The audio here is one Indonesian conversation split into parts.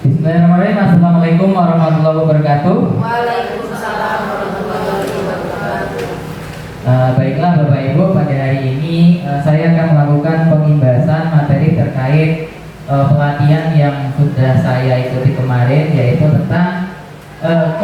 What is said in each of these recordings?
Bismillahirrahmanirrahim. Assalamualaikum warahmatullahi wabarakatuh. Waalaikumsalam warahmatullahi wabarakatuh. Baiklah Bapak Ibu, pada hari ini saya akan melakukan pembahasan materi terkait pelatihan yang sudah saya ikuti kemarin, yaitu tentang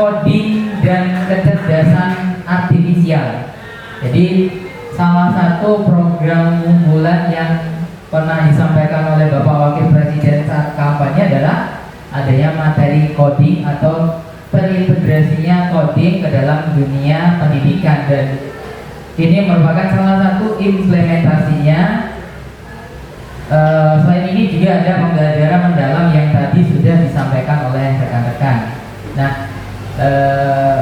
coding dan kecerdasan artifisial. Jadi salah satu program unggulan yang pernah disampaikan oleh Bapak Wakil Presiden saat kampanye adalah adanya materi coding atau terintegrasinya coding ke dalam dunia pendidikan, dan ini merupakan salah satu implementasinya. Selain ini juga ada pembelajaran mendalam yang tadi sudah disampaikan oleh rekan-rekan. Nah,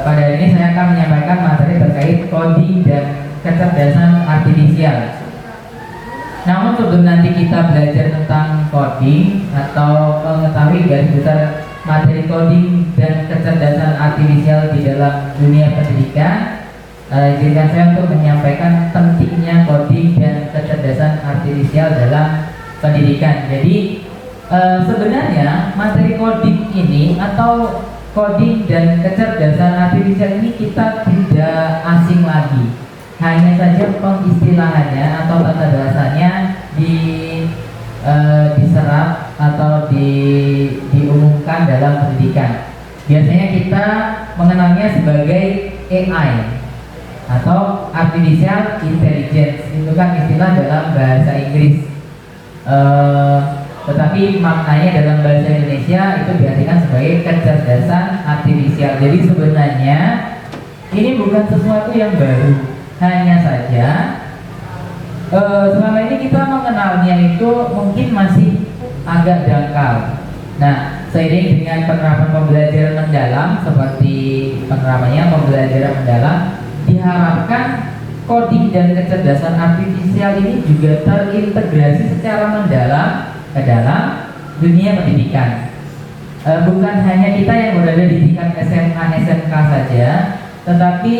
pada hari ini saya akan menyampaikan materi terkait coding dan kecerdasan artifisial. Namun sebelum nanti kita belajar tentang coding atau mengetahui garis besar materi coding dan kecerdasan artifisial di dalam dunia pendidikan, izinkan saya untuk menyampaikan pentingnya coding dan kecerdasan artifisial dalam pendidikan. Jadi sebenarnya materi coding ini atau coding dan kecerdasan artifisial ini kita tidak asing lagi. Hanya saja pengistilahannya atau tata bahasanya diserap atau diumumkan dalam pendidikan. Biasanya kita mengenalnya sebagai AI atau Artificial Intelligence. Itu kan istilah dalam bahasa Inggris. Tetapi maknanya dalam bahasa Indonesia itu diartikan sebagai kecerdasan artifisial. Jadi sebenarnya ini bukan sesuatu yang baru. Hanya saja selama ini kita mengenalnya itu mungkin masih agak dangkal. Nah, seiring dengan penerapan pembelajaran mendalam seperti penerapannya pembelajaran mendalam, diharapkan coding dan kecerdasan artifisial ini juga terintegrasi secara mendalam ke dalam dunia pendidikan. Bukan hanya kita yang berada di tingkat SMA, SMK saja, tetapi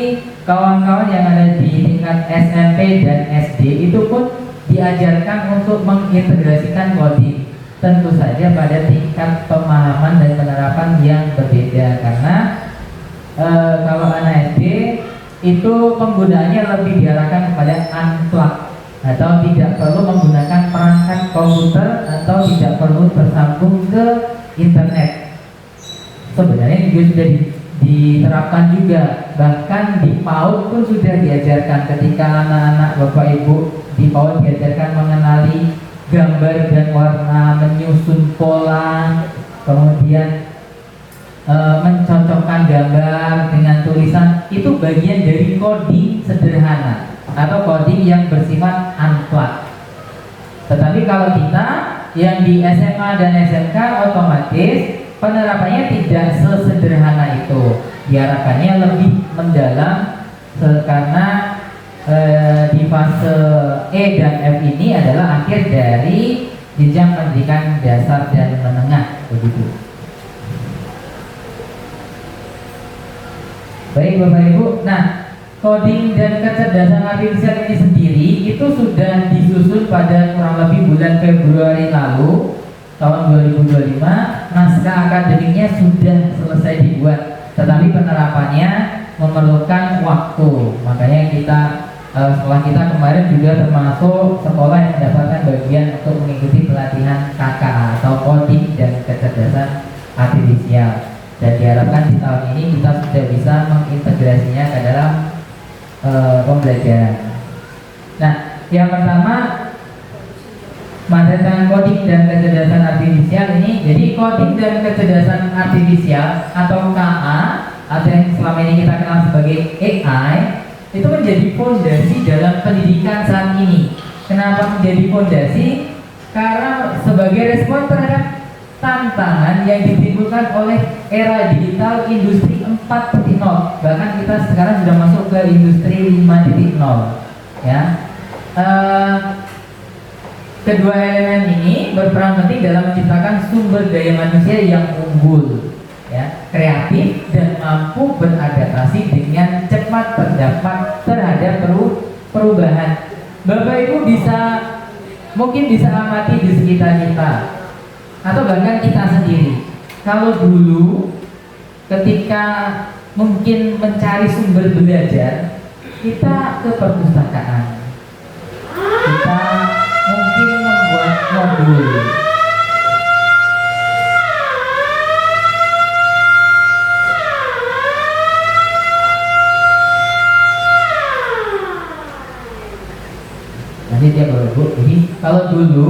kawan-kawan yang ada di tingkat SMP dan SD itu pun diajarkan untuk mengintegrasikan coding. Tentu saja pada tingkat pemahaman dan penerapan yang berbeda, karena kalau anak SD itu penggunaannya lebih diarahkan kepada unplug atau tidak perlu menggunakan perangkat komputer atau tidak perlu bersambung ke internet. Sebenarnya juga sudah diterapkan juga, bahkan di PAUD pun sudah diajarkan. Ketika anak-anak Bapak Ibu di PAUD diajarkan mengenali gambar dan warna, menyusun pola, kemudian mencocokkan gambar dengan tulisan, itu bagian dari coding sederhana atau coding yang bersifat unplug. Tetapi kalau kita yang di SMA dan SMK otomatis penerapannya tidak sesederhana itu, diarahkannya lebih mendalam karena di fase E dan F ini adalah akhir dari jenjang pendidikan dasar dan menengah, begitu. Baik Bapak Ibu, nah coding dan kecerdasan artifisial ini sendiri itu sudah disusun pada kurang lebih bulan Februari lalu tahun 2025. Naskah akademiknya sudah selesai dibuat, tetapi penerapannya memerlukan waktu. Makanya kita setelah kita kemarin juga termasuk sekolah yang mendapatkan bagian untuk mengikuti pelatihan KKA atau coding dan kecerdasan artifisial, dan diharapkan di tahun ini kita sudah bisa mengintegrasinya ke dalam pembelajaran. Nah, yang pertama materi tentang coding dan kecerdasan artifisial ini. Jadi coding dan kecerdasan artifisial atau KA atau yang selama ini kita kenal sebagai AI itu menjadi fondasi dalam pendidikan saat ini. Kenapa menjadi fondasi? Karena sebagai respon terhadap tantangan yang ditimbulkan oleh era digital industri 4.0. Bahkan kita sekarang sudah masuk ke industri 5.0 ya. Kedua elemen ini berperan penting dalam menciptakan sumber daya manusia yang unggul, ya, kreatif dan mampu beradaptasi dengan cepat terhadap perubahan. Bapak Ibu mungkin bisa amati di sekitar kita atau bahkan kita sendiri. kalau dulu ketika mungkin mencari sumber belajar, kita ke perpustakaan, kita mungkin membuat modul. Nanti dia baru. Jadi kalau dulu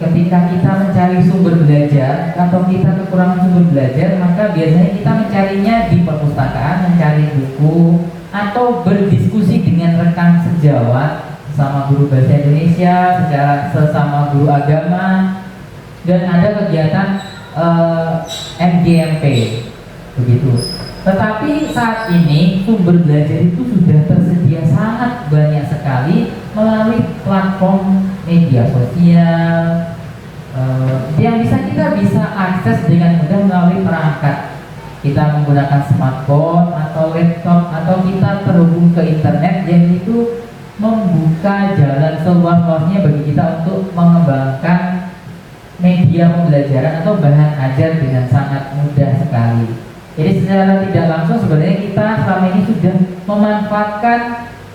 ketika kita mencari sumber belajar atau kita kekurangan sumber belajar, maka biasanya kita mencarinya di perpustakaan, mencari buku atau berdiskusi dengan rekan sejawat, sama guru bahasa Indonesia, sesama guru agama, dan ada kegiatan MGMP begitu. Tetapi saat ini sumber belajar itu sudah tersedia sangat banyak sekali melalui platform media sosial yang kita bisa akses dengan mudah melalui perangkat. Kita menggunakan smartphone atau laptop atau kita terhubung ke internet, yang itu membuka jalan seluas-luasnya bagi kita untuk mengembangkan media pembelajaran atau bahan ajar dengan sangat mudah sekali. Jadi secara tidak langsung sebenarnya kita selama ini sudah memanfaatkan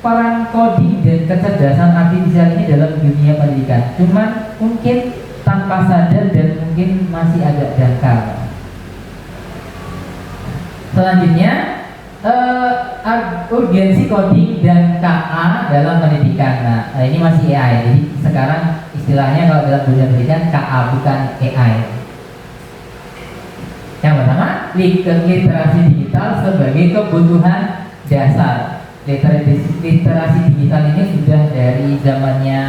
peran coding dan kecerdasan artifisial ini dalam dunia pendidikan. Cuman mungkin tanpa sadar dan mungkin masih agak dangkal. Selanjutnya urgensi coding dan KA dalam pendidikan. Nah, ini masih AI. Jadi sekarang istilahnya kalau dalam dunia pendidikan KA bukan AI. Yang pertama, literasi digital sebagai kebutuhan dasar. Literasi digital ini sudah dari zamannya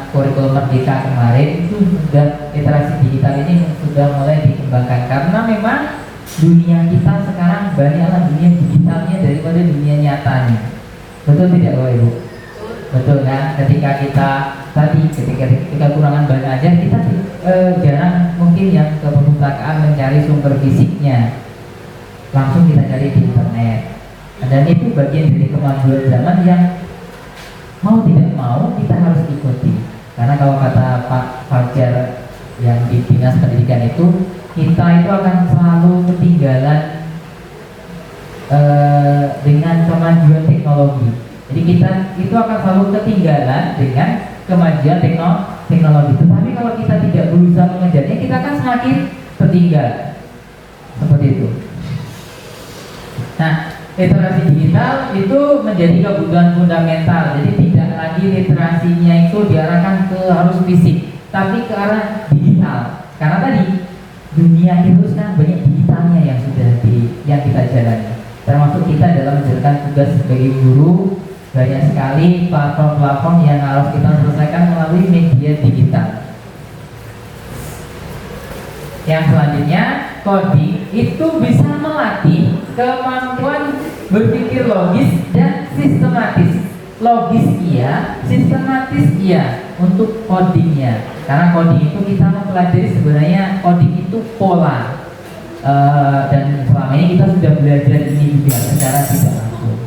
kurikulum Merdeka kemarin, itu sudah literasi digital ini sudah mulai dikembangkan karena memang dunia kita sekarang banyaklah dunia digitalnya daripada dunia nyatanya. Betul tidak Bapak Ibu? Betul kan? Ketika kita kurangan bahan ajar, kita jarang mungkin yang ke perpustakaan mencari sumber fisiknya, langsung kita cari di internet. Dan itu bagian dari kemajuan zaman yang mau tidak mau kita harus ikuti. Karena kalau kata Pak Fajar yang di Dinas Pendidikan itu, kita itu akan selalu ketinggalan dengan kemajuan teknologi. Jadi kita itu akan selalu ketinggalan dengan kemajuan teknologi. Tetapi kalau kita tidak berusaha mengejarnya, kita akan semakin tertinggal. Seperti itu. Nah, literasi digital itu menjadi kebutuhan fundamental. Jadi tidak lagi literasinya itu diarahkan ke harus fisik, tapi ke arah digital. Karena tadi dunia itu sekarang banyak digitalnya yang yang kita jalani. Termasuk kita dalam menjalankan tugas sebagai guru, banyak sekali platform-platform yang harus kita selesaikan melalui media digital. Yang selanjutnya, coding itu bisa melatih kemampuan berpikir logis dan sistematis. Logis iya, sistematis iya untuk codingnya. Karena coding itu kita mempelajari sebenarnya coding itu pola. Dan selama ini kita sudah belajar ini juga secara tidak langsung.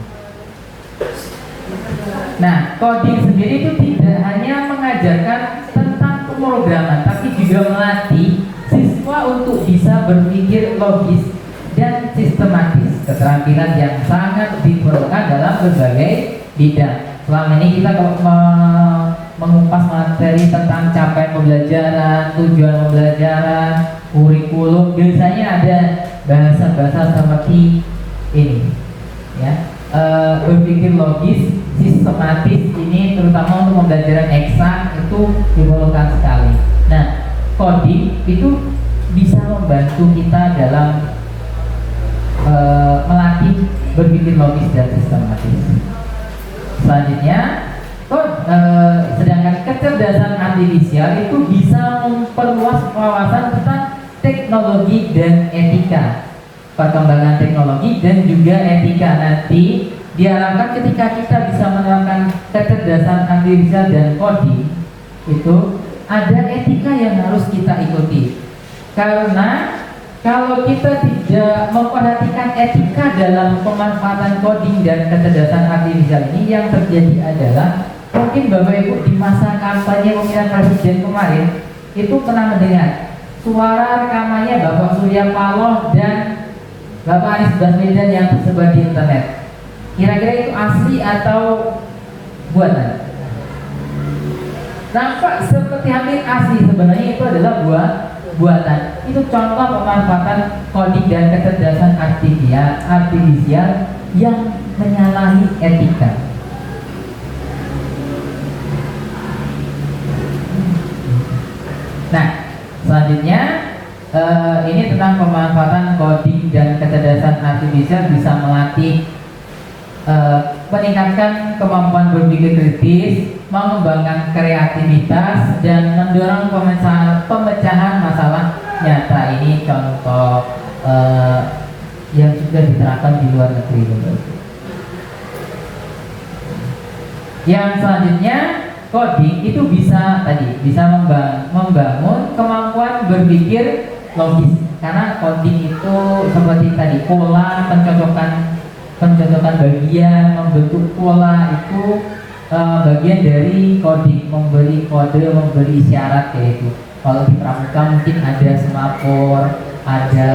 Nah, coding sendiri itu tidak hanya mengajarkan tentang pemrograman, tapi juga melatih siswa untuk bisa berpikir logis dan sistematis, keterampilan yang sangat diperlukan dalam berbagai bidang. Selama ini kita mengupas materi tentang capaian pembelajaran, tujuan pembelajaran, kurikulum, biasanya ada bahasa-bahasa seperti ini, ya. Berpikir logis, sistematis ini terutama untuk pembelajaran eksak itu diperlukan sekali. Nah, coding itu bisa membantu kita dalam melatih berpikir logis dan sistematis. Selanjutnya, sedangkan kecerdasan artifisial itu bisa memperluas wawasan tentang teknologi dan etika, perkembangan teknologi dan juga etika. Nanti diharapkan ketika kita bisa menerapkan kecerdasan artifisial dan coding itu ada etika yang harus kita ikuti. Karena kalau kita tidak memperhatikan etika dalam pemanfaatan coding dan kecerdasan artifisial ini, yang terjadi adalah mungkin Bapak Ibu di masa kampanye pemilihan presiden kemarin itu pernah mendengar suara rekamannya Bapak Surya Paloh dan Bapak Anies Baswedan yang tersebar di internet. Kira-kira itu asli atau buatan? Nampak seperti hampir asli, sebenarnya itu adalah buatan. Itu contoh pemanfaatan coding dan kecerdasan artifisial yang menyalahi etika. Nah, selanjutnya ini tentang pemanfaatan coding dan kecerdasan artifisial bisa melatih meningkatkan kemampuan berpikir kritis, mengembangkan kreativitas, dan mendorong pemecahan masalah nyata. Ini contoh yang sudah diterapkan di luar negeri. Yang selanjutnya, coding itu bisa membangun kemampuan berpikir logis, karena coding itu seperti tadi pola pencocokan bagian, membentuk pola itu bagian dari coding, memberi kode, memberi isyarat kayak itu. Kalau di pramuka mungkin ada semafor, ada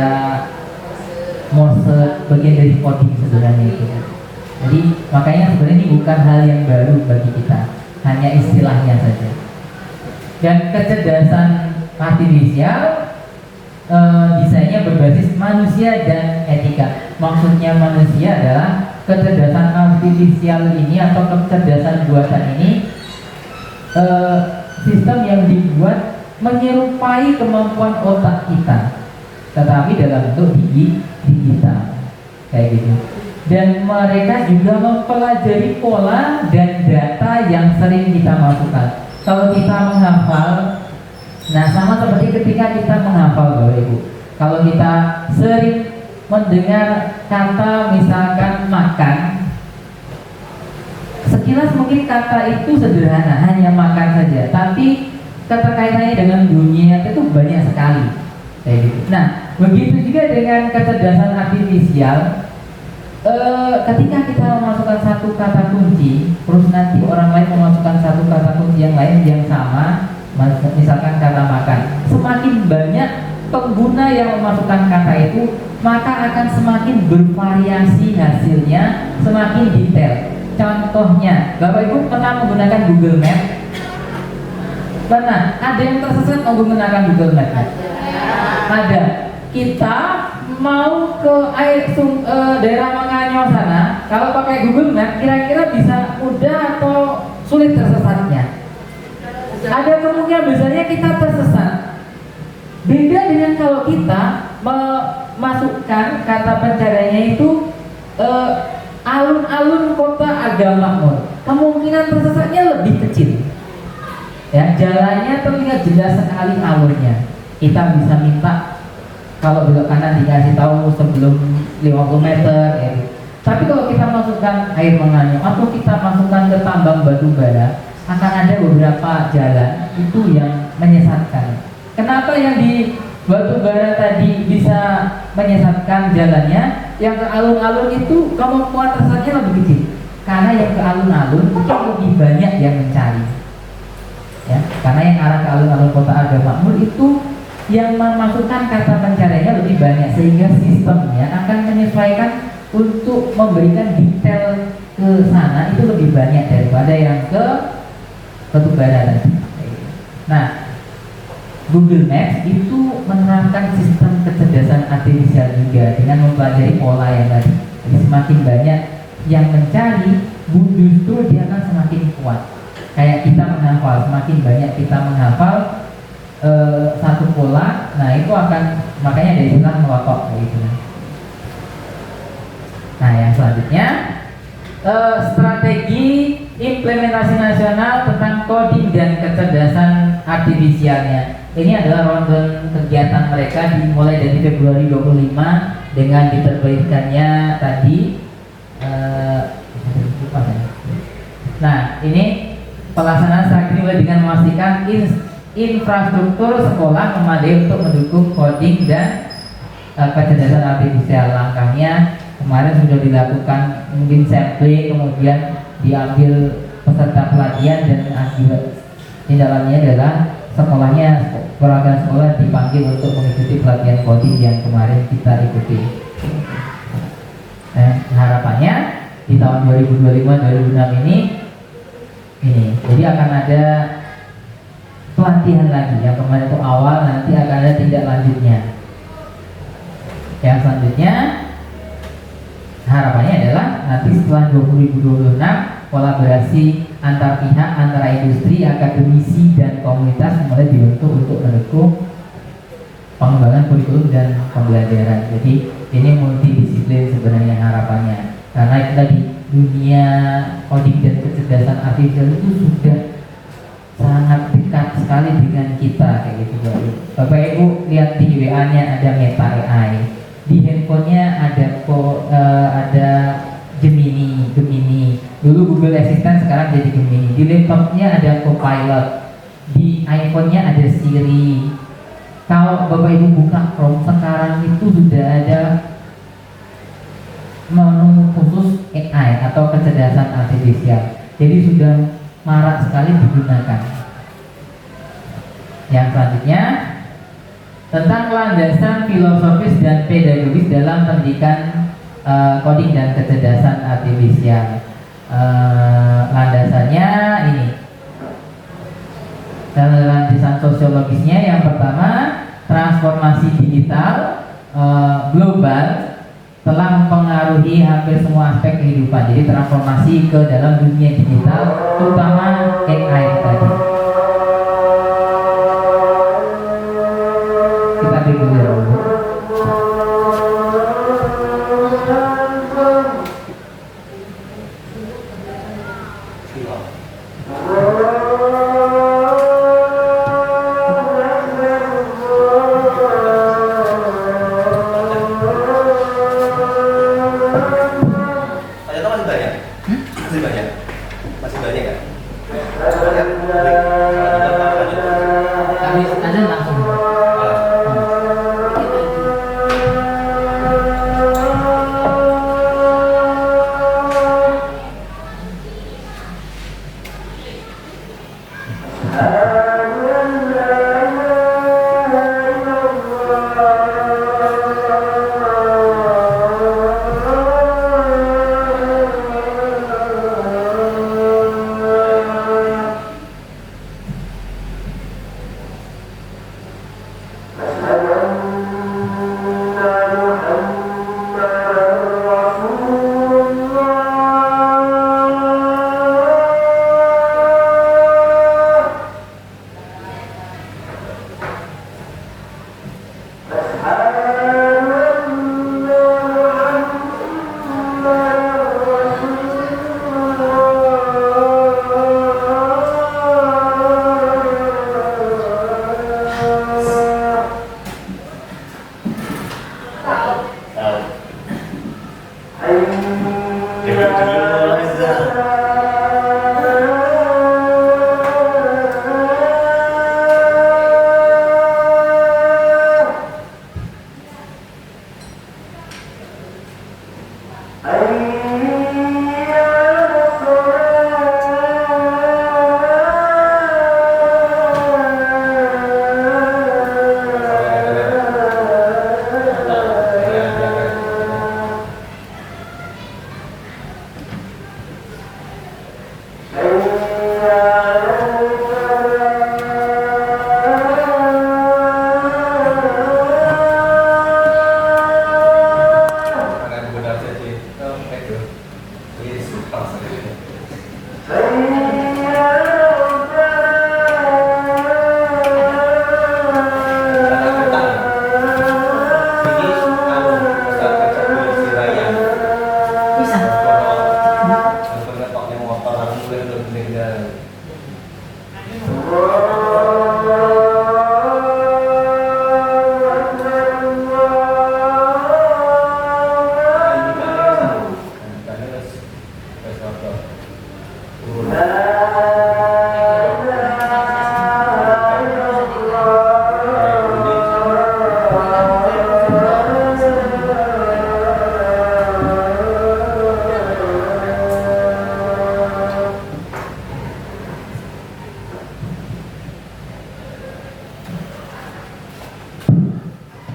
morse, bagian dari coding sebenarnya itu. Jadi makanya sebenarnya ini bukan hal yang baru bagi kita, hanya istilahnya saja. Dan kecerdasan artifisial desainnya berbasis manusia dan etika. Maksudnya manusia adalah kecerdasan artifisial ini atau kecerdasan buatan ini sistem yang dibuat menyerupai kemampuan otak kita, tetapi dalam bentuk digital kayak gitu. Dan mereka juga mempelajari pola dan data yang sering kita masukkan. Kalau kita menghafal, nah sama seperti ketika kita menghafal Bapak Ibu, kalau kita sering mendengar kata misalkan makan, sekilas mungkin kata itu sederhana, hanya makan saja, tapi keterkaitannya dengan dunia itu banyak sekali kayak gitu. Nah, begitu juga dengan kecerdasan artifisial. Ketika kita memasukkan satu kata kunci, terus nanti orang lain memasukkan satu kata kunci yang lain yang sama, misalkan kata makan, semakin banyak pengguna yang memasukkan kata itu, maka akan semakin bervariasi hasilnya, semakin detail. Contohnya, Bapak Ibu pernah menggunakan Google Map? Pernah? Ada yang tersesat menggunakan Google Map? Ada. Kita mau ke daerah Manganyo sana, kalau pakai Google Map kira-kira bisa mudah atau sulit tersesatnya? Ada kemungkinan besarnya kita tersesat. Beda dengan kalau kita memasukkan kata pencariannya itu alun-alun kota agak makmur, kemungkinan tersesatnya lebih kecil. Ya, jalannya terlihat jelas sekali alurnya. Kita bisa minta kalau belok kanan dikasih tahu sebelum 50 meter ya. Tapi kalau kita masukkan air Manganyo atau kita masukkan ke tambang batu bara, akan ada beberapa jalan itu yang menyesatkan. Kenapa yang di batu bara tadi bisa menyesatkan jalannya, yang ke alun-alun itu kemampuan tersesatnya lebih kecil? Karena yang ke alun-alun itu lebih banyak yang mencari. Ya, karena yang arah ke alun-alun kota agak makmur itu yang memasukkan kata pencariannya lebih banyak, sehingga sistemnya akan menyesuaikan untuk memberikan detail ke sana itu lebih banyak daripada yang ke batu bara. Nah, Google Maps itu menerapkan sistem kecerdasan artifisial juga dengan mempelajari pola yang tadi. Jadi semakin banyak yang mencari, justru dia akan semakin kuat. Kayak kita menghafal, semakin banyak kita menghafal satu pola, nah itu akan, makanya ada istilah melotot gitu. Nah, yang selanjutnya strategi implementasi nasional tentang coding dan kecerdasan artifisialnya. Ini adalah ronde kegiatan mereka dimulai dari Februari 25 dengan diterbitkannya tadi. Nah, ini pelaksanaan strategi dengan memastikan infrastruktur sekolah memadai untuk mendukung coding dan kecerdasan artifisial. Langkahnya kemarin sudah dilakukan mungkin sampling, kemudian diambil peserta pelatihan, dan akibat di dalamnya adalah sekolahnya, perwakilan sekolah dipanggil untuk mengikuti pelatihan coding yang kemarin kita ikuti. Harapannya di tahun 2025-2026 ini jadi akan ada pelatihan lagi. Yang kemarin itu awal, nanti akan ada tindak lanjutnya. Yang selanjutnya harapannya adalah nanti setelah 2026 kolaborasi antar pihak, antara industri, akademisi dan komunitas mulai dibentuk untuk mendukung pengembangan kurikulum dan pembelajaran. Jadi ini multidisiplin sebenarnya harapannya, karena itu tadi dunia coding dan kecerdasan artifisial itu sudah sangat dekat sekali dengan kita kayak gitu. Bapak Ibu lihat di WA-nya ada Meta AI, di handphonenya ada Gemini. Dulu Google Assistant, sekarang jadi Gemini. Di laptopnya ada Copilot, di iPhone-nya ada Siri. Kalau Bapak Ibu buka Chrome sekarang itu sudah ada menu khusus AI atau kecerdasan artifisial. Jadi sudah marak sekali digunakan. Yang selanjutnya tentang landasan filosofis dan pedagogis dalam pendidikan coding dan kecerdasan artifisial. Landasannya ini, landasan sosiologisnya yang pertama, transformasi digital global telah mempengaruhi hampir semua aspek kehidupan. Jadi transformasi ke dalam dunia digital, terutama AI tadi. Kita break dulu.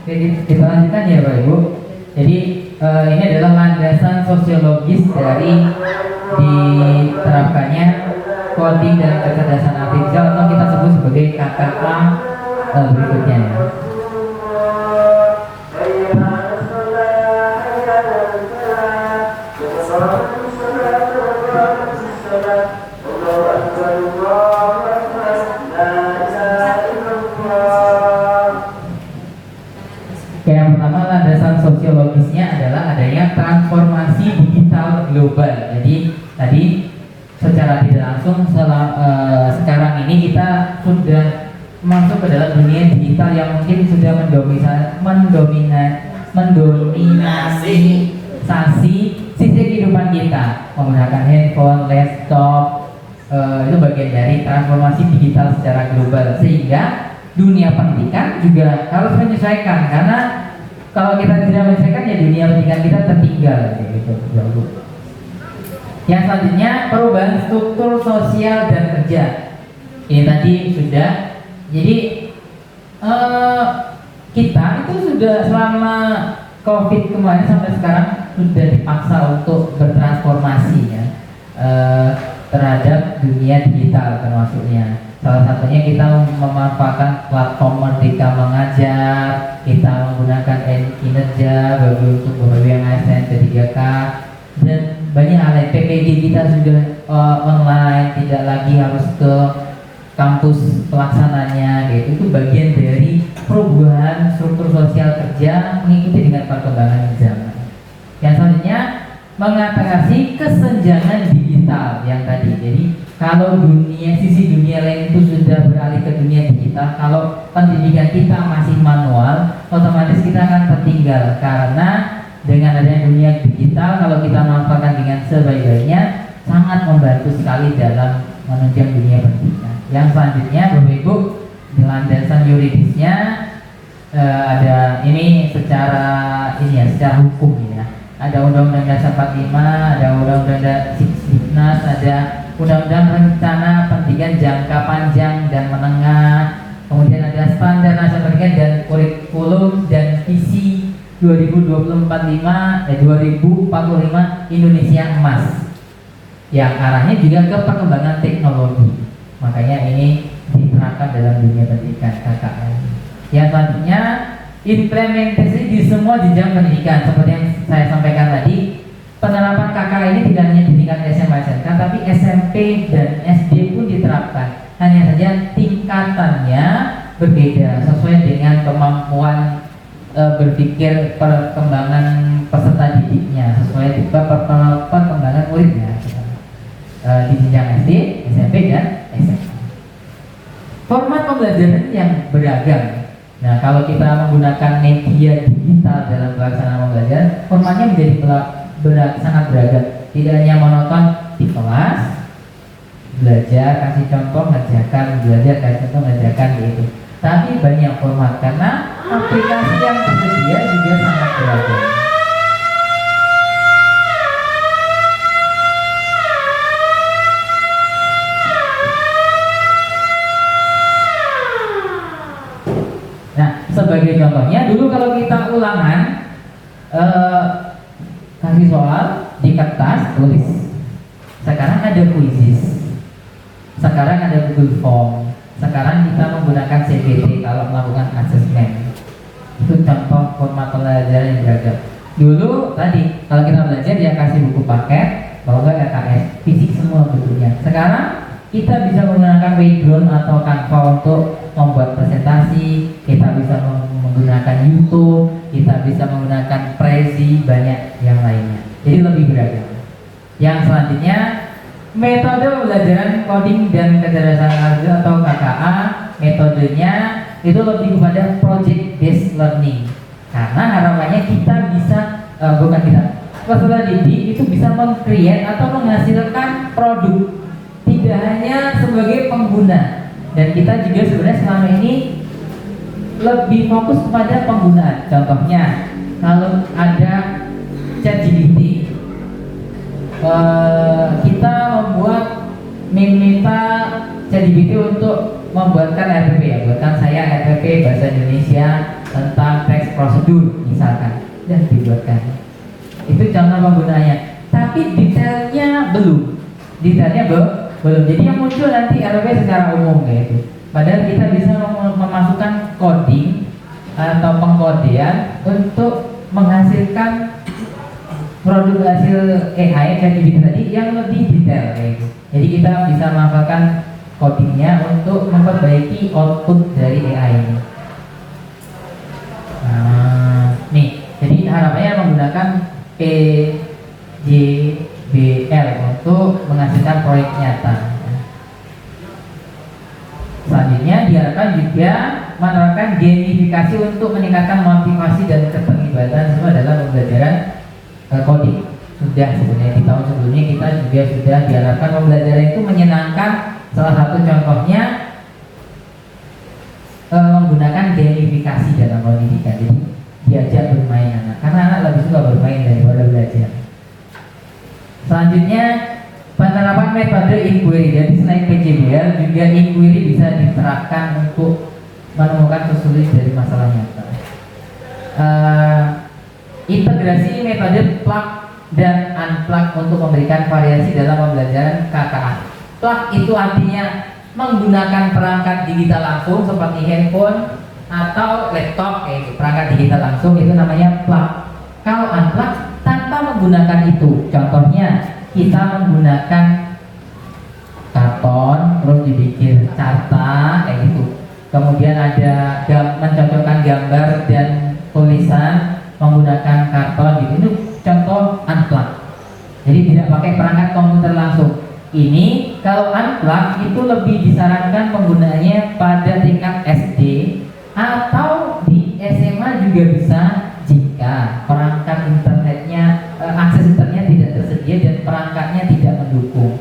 Jadi kita lanjutkan ya Bapak Ibu. Jadi ini adalah landasan sosiologis dari diterapkannya coding dan kecerdasan artifisial atau kita sebut sebagai KKA berikutnya ya. Yang pertama landasan sosiologisnya adalah adanya transformasi digital global. Jadi tadi secara tidak langsung sekarang ini kita sudah masuk ke dalam dunia digital yang mungkin sudah mendominasi sisi kehidupan kita, menggunakan handphone, laptop, itu bagian dari transformasi digital secara global, sehingga dunia pendidikan juga harus menyesuaikan, karena kalau kita tidak menyesuaikan ya dunia pendidikan kita tertinggal gitu. Yang selanjutnya perubahan struktur sosial dan kerja. Ini tadi sudah. Jadi kita itu sudah selama COVID kemarin sampai sekarang sudah dipaksa untuk bertransformasi ya terhadap dunia digital termasuknya. Salah satunya kita memanfaatkan platform Merdeka Mengajar, kita menggunakan kinerja bagi untuk beberapa yang ASN P3K dan banyak hal lain. PPG kita sudah online, tidak lagi harus ke kampus pelaksananya gitu. Itu bagian dari perubahan struktur sosial kerja mengikuti dengan perkembangan zaman. Yang selanjutnya mengatasi kesenjangan digital yang tadi. Jadi kalau sisi dunia lain itu sudah beralih ke dunia digital, kalau pendidikan kita masih manual, otomatis kita akan tertinggal, karena dengan adanya dunia digital, kalau kita manfaatkan dengan sebaik-baiknya, sangat membantu sekali dalam menunjang dunia pendidikan. Yang selanjutnya Bapak Ibu, di landasan yuridisnya ada ini secara hukum ya. Ada Undang-Undang Dasar 45, ada Undang-Undang Sisdiknas, ada Undang-Undang Rencana Pendidikan Jangka Panjang dan Menengah, kemudian ada Standar Nasional Pendidikan dan Kurikulum dan Visi 2045 Indonesia Emas, yang arahnya juga ke perkembangan teknologi. Makanya ini diterapkan dalam dunia pendidikan KKN. Yang selanjutnya implementasi di semua jenjang pendidikan. Seperti yang saya sampaikan tadi, penerapan KKN ini tidak hanya di tingkat SMA SMK, tapi SMP dan SD pun diterapkan. Hanya saja tingkatannya berbeda sesuai dengan kemampuan berpikir perkembangan peserta didiknya, sesuai perkembangan muridnya di jenjang SD, SMP dan SMA. Format pembelajaran yang beragam. Nah, kalau kita menggunakan media digital dalam pelaksanaan pembelajaran, formatnya menjadi sangat beragam. Tidak hanya monoton di kelas, belajar, kasih contoh, ngerjakan, belajar, kasih contoh, ngerjakan gitu. Tapi banyak format, karena aplikasi yang tersedia juga sangat beragam. Nah, sebagai contohnya, dulu kalau kita ulangan kasih soal di kertas tulis. Sekarang ada quizzes, sekarang ada Google Form, sekarang kita menggunakan CPT kalau melakukan asesmen. Itu contoh format pembelajaran yang beragam. Dulu tadi kalau kita belajar dia kasih buku paket, kalau nggak LKS, fisik semua bentuknya. Sekarang kita bisa menggunakan Background atau Canva untuk membuat presentasi, kita bisa menggunakan YouTube, kita bisa menggunakan Prezi, banyak yang lainnya. Jadi lebih beragam. Yang selanjutnya metode pembelajaran coding dan kecerdasan artifisial atau KKA, metodenya itu lebih kepada project based learning, karena harapannya kita bisa peserta didik itu bisa meng-create atau menghasilkan produk, tidak hanya sebagai pengguna. Dan kita juga sebenarnya selama ini lebih fokus kepada penggunaan. Contohnya, kalau ada ChatGPT, kita meminta ChatGPT untuk membuatkan RPP ya, buatkan saya RPP bahasa Indonesia tentang teks prosedur misalkan dan dibuatkan. Itu contoh penggunaannya. Tapi detailnya belum. Jadi yang muncul nanti RP secara umum kayak itu. Padahal kita bisa memasukkan coding atau pengkodean untuk menghasilkan produk hasil AI ChatGPT tadi yang lebih detail kayak gitu. Jadi kita bisa menghafalkan codingnya untuk memperbaiki output dari AI ini. Nah, nih, jadi harapannya menggunakan PJBL untuk menghasilkan proyek nyata. Selanjutnya diharapkan juga menerapkan gamifikasi untuk meningkatkan motivasi dan keterlibatan semua dalam pembelajaran coding. Sudah sebenarnya di tahun sebelumnya kita juga sudah diharapkan pembelajaran itu menyenangkan. Salah satu contohnya menggunakan gamifikasi dalam pendidikan. Jadi diajak bermain anak, karena anak lebih suka bermain daripada belajar. Selanjutnya penerapan metode inquiry. Jadi selain PJBL juga inquiry bisa diterapkan untuk menemukan solusi dari masalah nyata. Integrasi metode plug dan unplug untuk memberikan variasi dalam pembelajaran KKA. Plug itu artinya menggunakan perangkat digital langsung seperti handphone atau laptop, kayak perangkat digital langsung, itu namanya plug. Kalau unplug tanpa menggunakan itu, contohnya kita menggunakan karton terus dibikin carta kayak gitu. Kemudian ada mencocokkan gambar dan tulisan menggunakan karton gitu. Itu contoh unplug. Jadi tidak pakai perangkat komputer langsung. Ini kalau unplug itu lebih disarankan penggunaannya pada tingkat SD atau di SMA juga bisa jika perangkat internetnya akses internet tidak tersedia dan perangkatnya tidak mendukung.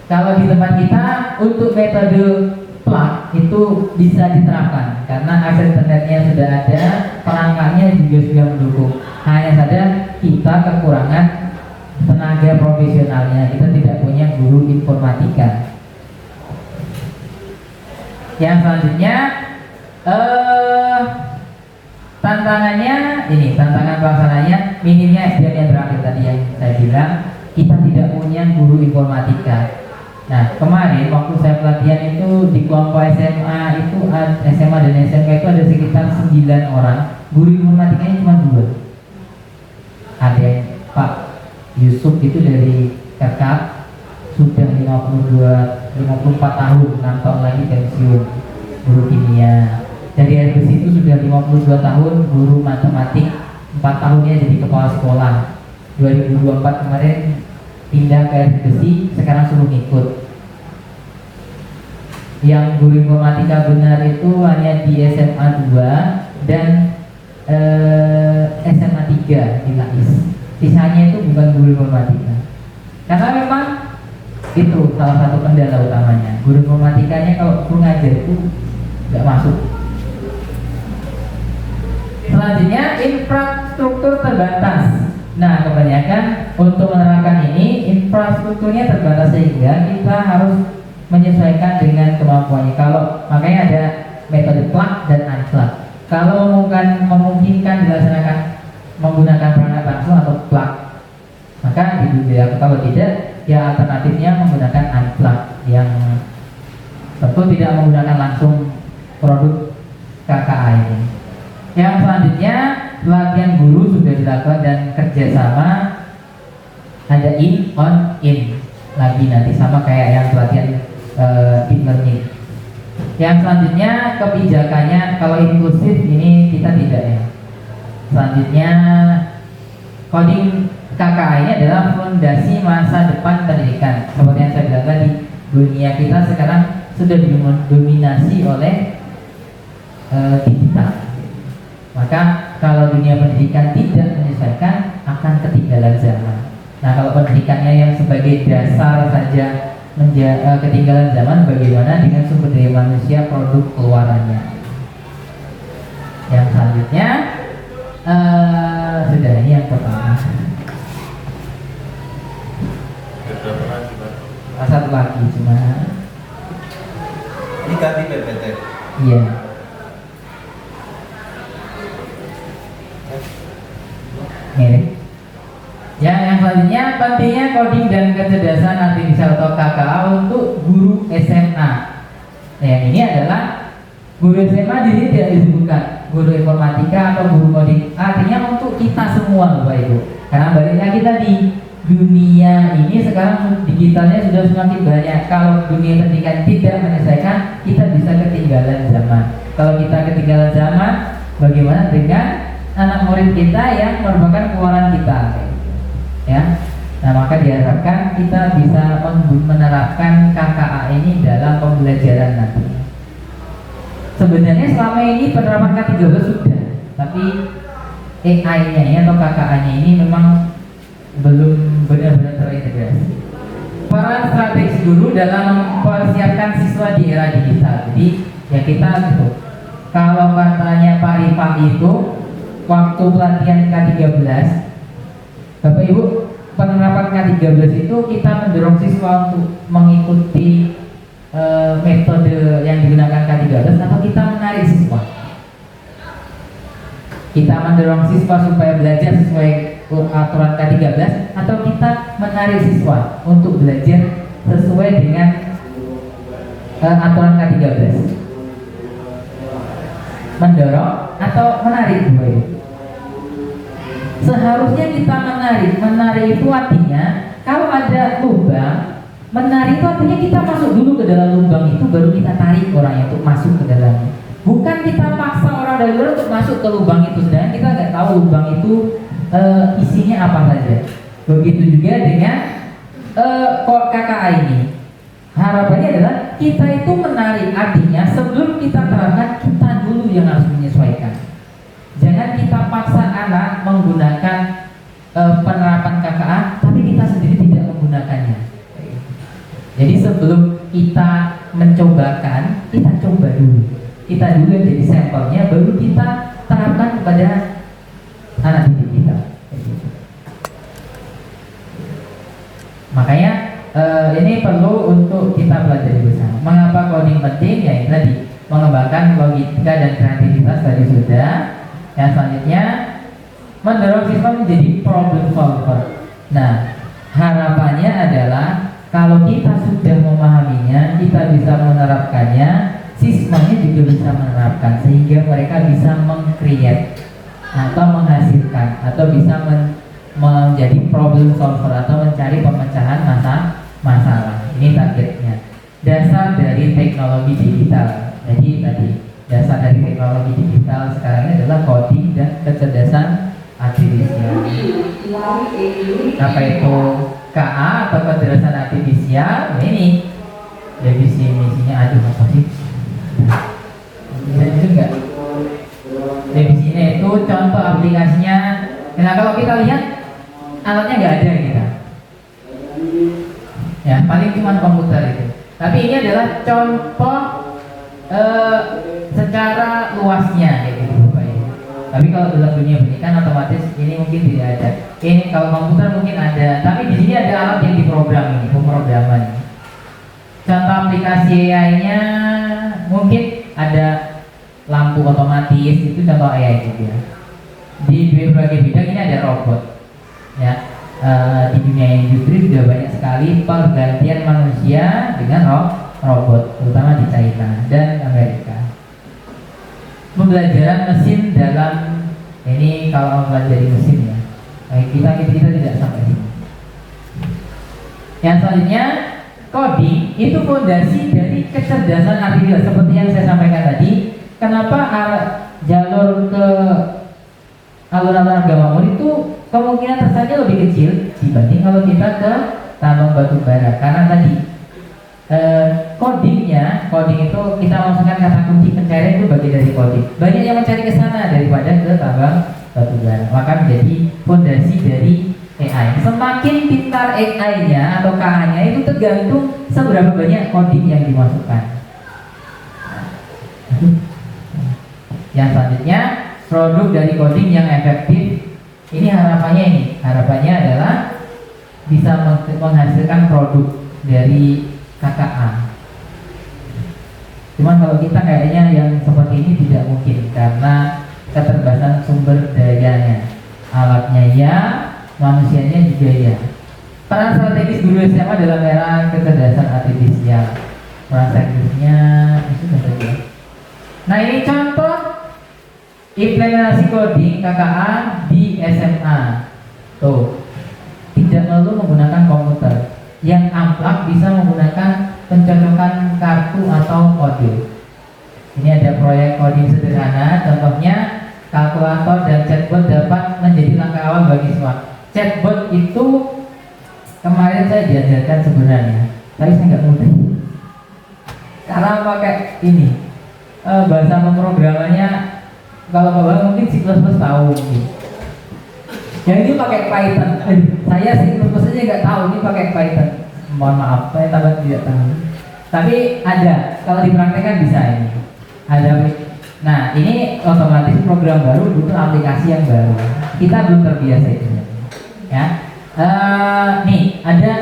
Kalau di tempat kita untuk metode plug itu bisa diterapkan karena akses internetnya sudah ada, perangkatnya juga sudah mendukung. Hanya saja kita kekurangan tenaga profesionalnya, kita tidak punya guru informatika. Yang selanjutnya tantangan pelaksananya minimnya SDM yang terakhir tadi yang saya bilang, kita tidak punya guru informatika. Nah, kemarin waktu saya pelatihan itu di kelompok SMA itu SMA dan SMK itu ada sekitar 9 orang, guru informatikanya cuma 2. Ada yang Pak Yusuf itu dari kakak sudah 54 tahun, 6 tahun lagi pensiun guru kimia. Dari air besi itu sudah 52 tahun guru matematik, 4 tahunnya jadi kepala sekolah. 2024 kemarin pindah ke air besi, sekarang suruh ngikut. Yang guru informatika benar itu hanya di SMA 2 dan SMA 3 di LAIS. Sisanya itu bukan guru informatika. Karena memang itu salah satu kendala utamanya. Guru informatikanya kalau guru ngajar itu nggak masuk. Selanjutnya infrastruktur terbatas. Nah, kebanyakan untuk menerapkan ini infrastrukturnya terbatas sehingga kita harus menyesuaikan dengan kemampuannya. Kalau makanya ada metode plug dan unplug. Kalau memungkinkan dilaksanakan menggunakan perangkat langsung atau plug, maka dilakukan. Kalau tidak, ya alternatifnya menggunakan unplug yang tentu tidak menggunakan langsung produk KKA ini. Yang selanjutnya pelatihan guru sudah dilakukan dan kerjasama ada in on in lagi nanti sama kayak yang pelatihan deep learning. Yang selanjutnya kebijakannya kalau inklusif ini kita tidak ya. Selanjutnya coding KKA ini adalah fondasi masa depan pendidikan. Seperti yang saya bilang tadi, dunia kita sekarang sudah didominasi oleh digital. Maka kalau dunia pendidikan tidak menyesuaikan akan ketinggalan zaman. Nah, kalau pendidikannya yang sebagai dasar saja ketinggalan zaman, bagaimana dengan sumber daya manusia produk keluarannya? Yang selanjutnya sudah, ini yang pertama. Satu lagi cuma. Ini ganti PPT. Iya. Yang selanjutnya, pentingnya coding dan kecerdasan artifisial atau KKA untuk guru SMA. Nah, yang ini adalah guru SMA di sini tidak disebutkan guru informatika atau guru coding. Artinya untuk kita semua, Bapak Ibu. Karena balik lagi tadi, dunia ini sekarang digitalnya sudah semakin banyak. Kalau dunia pendidikan tidak menyelesaikan, kita bisa ketinggalan zaman. Kalau kita ketinggalan zaman, bagaimana dengan anak murid kita yang merupakan keluaran kita? Ya, nah maka diharapkan kita bisa menerapkan KKA ini dalam pembelajaran nanti. Sebenarnya selama ini penerapan K13 sudah, tapi AI-nya atau KKA-nya ini memang belum benar-benar terintegrasi. Peran strategis guru dalam mempersiapkan siswa di era digital. Jadi ya kita gitu. Kalau katanya Pak Rifah itu waktu pelatihan K13, Bapak Ibu, penerapan K13 itu kita mendorong siswa untuk mengikuti metode yang digunakan K13 atau kita menarik siswa. Kita mendorong siswa supaya belajar sesuai aturan K13 atau kita menarik siswa untuk belajar sesuai dengan aturan K13. Mendorong atau menarik, Bu? Seharusnya kita menarik itu artinya kalau ada lubang, menarik itu artinya kita masuk dulu ke dalam lubang itu, baru kita tarik orangnya untuk masuk ke dalamnya. Bukan kita paksa orang dari luar untuk masuk ke lubang itu, sedangkan kita nggak tahu lubang itu isinya apa saja. Begitu juga dengan KKA ini. Harapannya adalah kita itu menarik, artinya sebelum kita terapkan, kita dulu yang harus menyesuaikan. Jangan kita paksa anak menggunakan penerapan KKA, tapi kita sendiri tidak menggunakannya. Jadi sebelum kita mencobakan, kita coba dulu. Kita dulu yang jadi sampelnya, baru kita terapkan kepada anak didik kita. Makanya ini perlu untuk kita pelajari bersama. Mengapa coding penting? Ya ini tadi, mengembangkan logika dan kreativitas tadi sudah. Yang selanjutnya, mendorong siswa menjadi problem solver. Nah, harapannya adalah kalau kita sudah memahaminya, kita bisa menerapkannya, siswanya juga bisa menerapkan, sehingga mereka bisa meng-create atau menghasilkan atau bisa menjadi problem solver atau mencari pemecahan masalah. Ini targetnya. Dasar dari teknologi digital. Jadi tadi dasar dari teknologi digital sekarang ini adalah coding dan kecerdasan artifisial. Apa itu KA atau kecerdasan artifisial? Ini definisinya, aduh apa sih? Bisa juga. Definisinya itu contoh aplikasinya. Nah kalau kita lihat alatnya nggak ada kita. Ya paling cuma komputer itu. Tapi ini adalah contoh secara luasnya kayak gitu Bapak Ibu. Tapi kalau dalam dunia pendidikan otomatis ini mungkin tidak ada. Ini kalau komputer mungkin ada, tapi di sini ada alat yang diprogram ini, pemrograman. Contoh aplikasi AI-nya mungkin ada lampu otomatis, itu contoh AI juga. Di berbagai bidang ini ada robot. Ya, di dunia industri sudah banyak sekali pergantian manusia dengan robot, terutama di China dan Amerika. Pembelajaran mesin dalam ini, kalau mempelajari mesin ya, kita tidak sampai sini. Yang selanjutnya, coding itu fondasi dari kecerdasan artifisial seperti yang saya sampaikan tadi. Kenapa jalur ke alur-alur agama itu kemungkinan tersesatnya lebih kecil dibanding kalau kita ke tambang batu bara, karena tadi coding itu kita masukkan kata kunci pencarian itu bagian dari coding. Banyak yang mencari ke sana daripada ke tambang batu bara, maka menjadi fondasi dari AI. Semakin pintar AI-nya atau KA-nya itu tergantung seberapa banyak coding yang dimasukkan. Yang selanjutnya, produk dari coding yang efektif. Ini harapannya adalah bisa menghasilkan produk dari KKA. Cuman kalau kita kayaknya yang seperti ini tidak mungkin karena keterbatasan sumber dayanya. Alatnya ya, manusianya juga ya. Peran strategis guru SMA dalam era kecerdasan artifisial. Peran strategisnya itu tadi ya. Nah ini contoh implementasi coding KKA di SMA. Tuh, tidak perlu menggunakan komputer. Yang amplak bisa menggunakan pencocokan kartu atau kode. Ini ada proyek coding sederhana, contohnya kalkulator dan chatbot dapat menjadi langkah awal bagi siswa. Chatbot itu kemarin saya diajarkan sebenarnya, tapi saya nggak mudah karena pakai ini bahasa pemrogramannya. Kalau bapak mungkin C++ tahu mungkin. Yang ini pakai Python. Saya C++ aja nggak tahu, ini pakai Python. Mohon maaf, saya tambah tidak tahu. Tapi ada, kalau dipraktekkan bisa ini. Ada. Nah ini otomatis program baru butuh aplikasi yang baru. Kita belum terbiasa itu. Ya. Nih ada.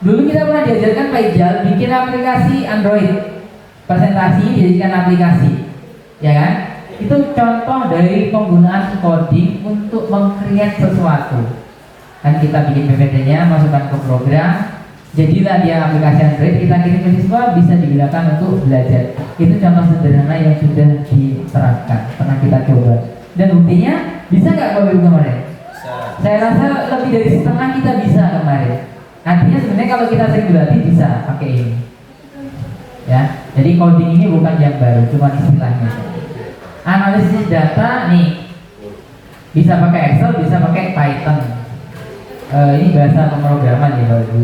Dulu kita pernah diajarkan Paijal bikin aplikasi Android. Presentasi dijadikan aplikasi. Ya kan? Itu contoh dari penggunaan coding untuk meng-create sesuatu. Kan kita bikin PPT-nya, masukkan ke program, jadilah dia aplikasi Android, kita kirim ke siswa, bisa digunakan untuk belajar. Itu contoh sederhana yang sudah diterapkan, pernah kita coba. Dan buktinya, bisa nggak Bapak Ibu kemarin? Bisa. Saya rasa lebih dari setengah kita bisa kemarin. Artinya sebenarnya kalau kita sering berlatih bisa pakai ini. Ya, jadi coding ini bukan yang baru, cuma istilahnya. Analisis data nih bisa pakai Excel, bisa pakai Python. Ini bahasa pemrograman ya Bapak Ibu.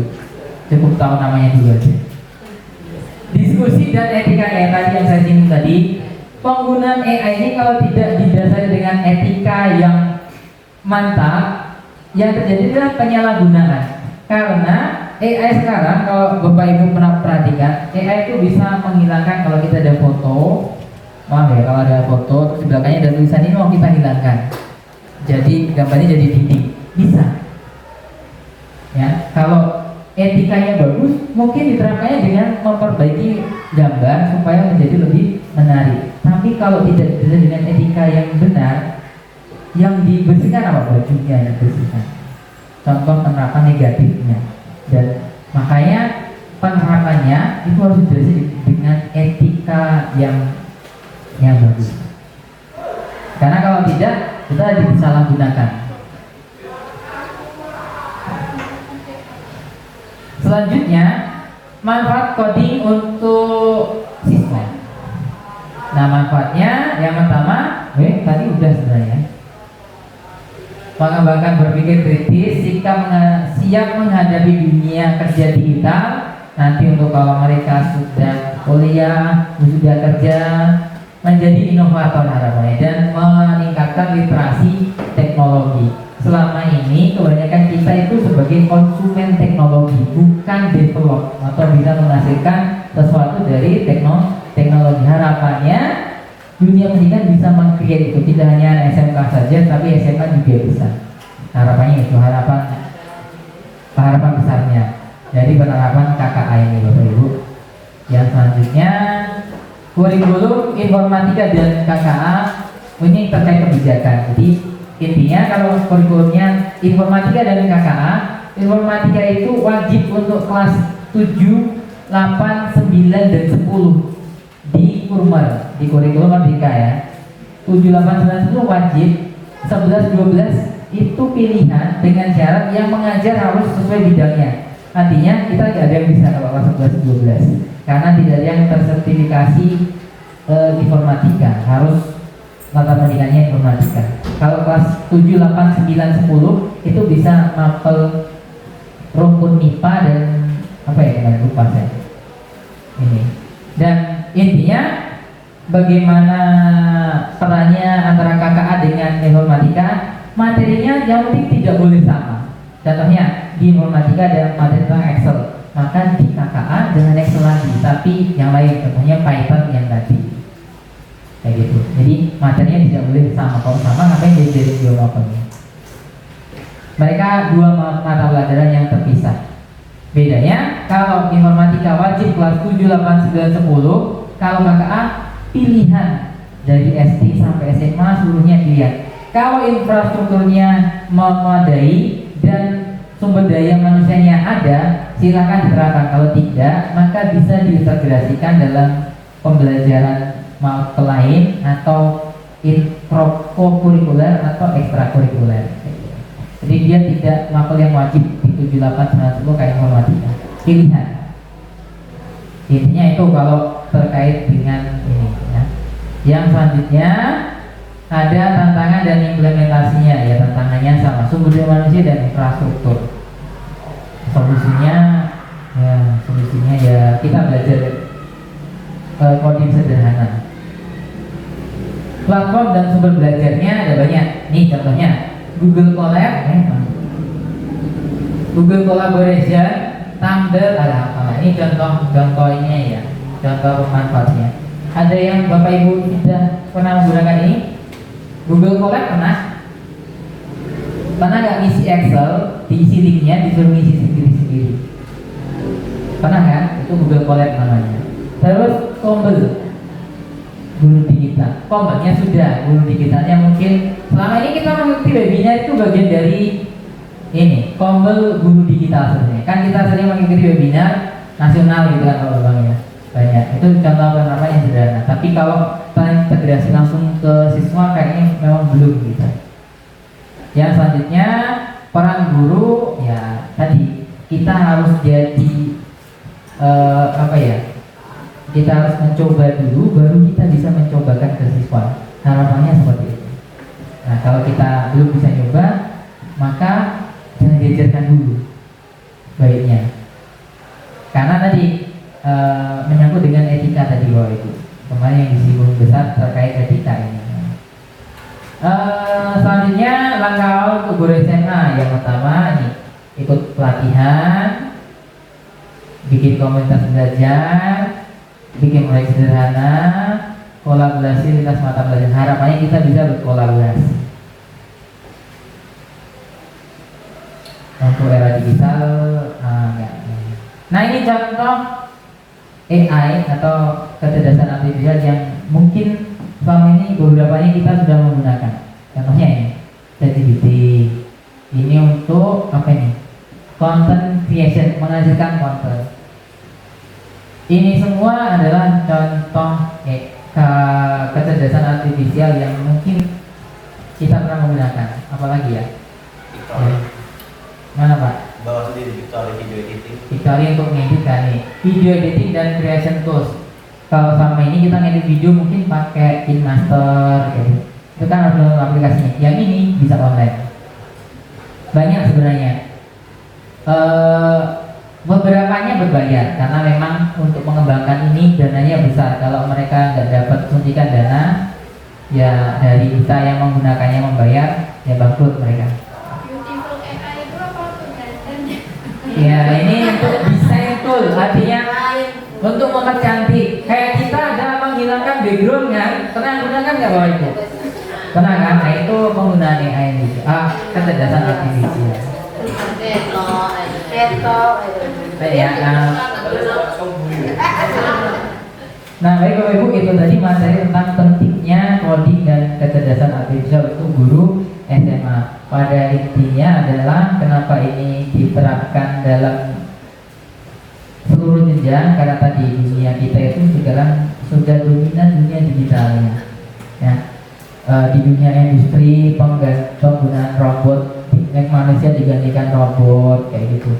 Cukup tahu namanya dulu aja. Diskusi dan etika AI tadi yang saya singgung tadi. Penggunaan AI ini kalau tidak didasari dengan etika yang mantap, yang terjadi adalah penyalahgunaan. Karena AI sekarang kalau Bapak Ibu pernah perhatikan, AI itu bisa menghilangkan kalau kita ada foto. Maaf ya, kalau ada foto terus di belakangnya ada tulisan ini mau kita hilangkan. Jadi gambarnya jadi dinding, bisa. Ya, kalau etikanya bagus, mungkin diterapkannya dengan memperbaiki gambar supaya menjadi lebih menarik. Tapi kalau tidak dengan etika yang benar, yang dibersihkan apa? Bajunya yang dibersihkan. Contoh penerapan negatifnya. Dan makanya penerapannya itu harus didasari dengan etika yang bagus. Karena kalau tidak, kita disalahgunakan. Selanjutnya, manfaat coding untuk siswa. Nah, manfaatnya yang pertama, tadi udah sebenarnya. Mengembangkan berpikir kritis, siap menghadapi dunia kerja digital. Nanti untuk kalau mereka sudah kuliah, sudah kerja, menjadi inovator harapannya dan meningkatkan literasi teknologi. Selama ini kebanyakan kita itu sebagai konsumen teknologi, bukan develop atau bisa menghasilkan sesuatu dari teknologi. Harapannya dunia pendidikan bisa meng-create itu, tidak hanya SMK saja tapi SMA juga bisa. Harapannya itu harapan besarnya dari penerapan KKA ini Bapak Ibu. Yang selanjutnya kurikulum informatika dan KKA ini terkait kebijakan. Jadi intinya kalau kurikulumnya informatika dan KKA, informatika itu wajib untuk kelas 7, 8, 9 dan 10 di Kurmer, di kurikulum Merdeka ya. 7, 8, 9, 10 wajib, 11, 12 itu pilihan dengan syarat yang mengajar harus sesuai bidangnya. Artinya kita tidak ada yang bisa kalau kelas 11, 12 karena tidak ada yang tersertifikasi informatika, harus mata pendidikannya informatika. Kalau kelas 7, 8, 9, 10 itu bisa mapel rumpun MIPA dan apa ya kemarin lupa saya ini. Dan intinya bagaimana perannya antara KKA dengan informatika, materinya yang penting tidak boleh sama. Contohnya di informatika ada materi tentang Excel, maka di KKA dengan Excel lagi, tapi yang lain, contohnya Python yang tadi kayak gitu. Jadi materinya tidak boleh sama. Kalau sama ngapain jadi geografinya? Mereka dua mata pelajaran yang terpisah. Bedanya kalau informatika wajib kelas 7, 8, 9, 10, kalau KKA pilihan dari SD sampai SMA seluruhnya pilihan. Kalau infrastrukturnya memadai dan sumber daya manusianya ada, silakan diterapkan. Kalau tidak, maka bisa diintegrasikan dalam pembelajaran lain atau intrakurikuler atau ekstrakurikuler. Jadi dia tidak makul yang wajib di 78 90 kayak informatika. Pilihan. Intinya itu kalau terkait dengan ini ya. Yang selanjutnya ada tantangan dan implementasinya ya. Tantangannya sama, sumber daya manusia dan infrastruktur. Solusinya ya kita belajar coding sederhana. Platform dan sumber belajarnya ada banyak. Nih contohnya Google Colab, Google Collaboration, Tumblr, ada apa? Ini contohnya ya, contoh pemanfaatnya. Ada yang Bapak Ibu sudah pernah menggunakan ini? Google Colab pernah? Pernah nggak ngisi Excel, diisi linknya, disuruh ngisi sendiri-sendiri? Pernah kan? Itu Google Colab namanya. Terus Combel, guru digital. Combelnya sudah, guru digitalnya mungkin selama ini kita mengikuti webinar itu bagian dari ini, Combel guru digital sebenarnya. Kan kita sering mengikuti webinar nasional gitu kan kalau Bang ya. Banyak. Itu contoh apa yang sederhana. Tapi kalau terintegrasi langsung ke siswa kayaknya memang belum gitu. Yang selanjutnya peran guru ya tadi kita harus jadi kita harus mencoba dulu baru kita bisa mencobakan ke siswa. Harapannya seperti itu. Nah kalau kita belum bisa nyoba maka jangan diajarkan dulu baiknya. Karena tadi menyangkut dengan etika tadi bahwa itu kemarin yang disinggung besar terkait etika ini. Selanjutnya langkah awal untuk guru SMA yang pertama ini ikut pelatihan, bikin komunitas belajar, bikin proyek sederhana, kolaborasi lintas mata pelajaran. Harapannya kita bisa berkolaborasi. Untuk era digital, enggak. Nah ini contoh AI atau kecerdasan artifisial yang mungkin selama ini beberapanya kita sudah menggunakan. Contohnya ini, ChatGPT. Ini untuk apa ini? Content creation, menghasilkan konten. Ini semua adalah contoh kecerdasan artifisial yang mungkin kita pernah menggunakan. Apalagi ya? Mana Pak? Bawa sendiri Victoria video editing. Victoria untuk mengeditkan nih video editing dan creation tools. Kalau sama ini kita ngedit video mungkin pakai KineMaster gitu. Itu kan harus download aplikasinya. Yang ini bisa online. Banyak sebenarnya. Beberapanya berbayar karena memang untuk mengembangkan ini dananya besar. Kalau mereka nggak dapat suntikan dana, ya dari kita yang menggunakannya membayar, ya bangkrut mereka. Beautiful AI itu apa tuh dandannya? Ya ini untuk desain tool, artinya untuk mempercantik. Kayak kita ada menghilangkan background kan, pernah gunakan nggak Bapak Ibu? Pernah kan? Nah itu penggunaan AI ini. Kecerdasan artifisial. Nah baik Bapak Ibu, itu tadi materi tentang pentingnya coding dan kecerdasan artifisial untuk guru SMA. Pada intinya adalah kenapa ini diterapkan dalam seluruh jenjang, karena tadi dunia kita itu sekarang sudah dominan dunia digitalnya ya. Di dunia industri penggunaan robot, manusia digantikan robot kayak gitu.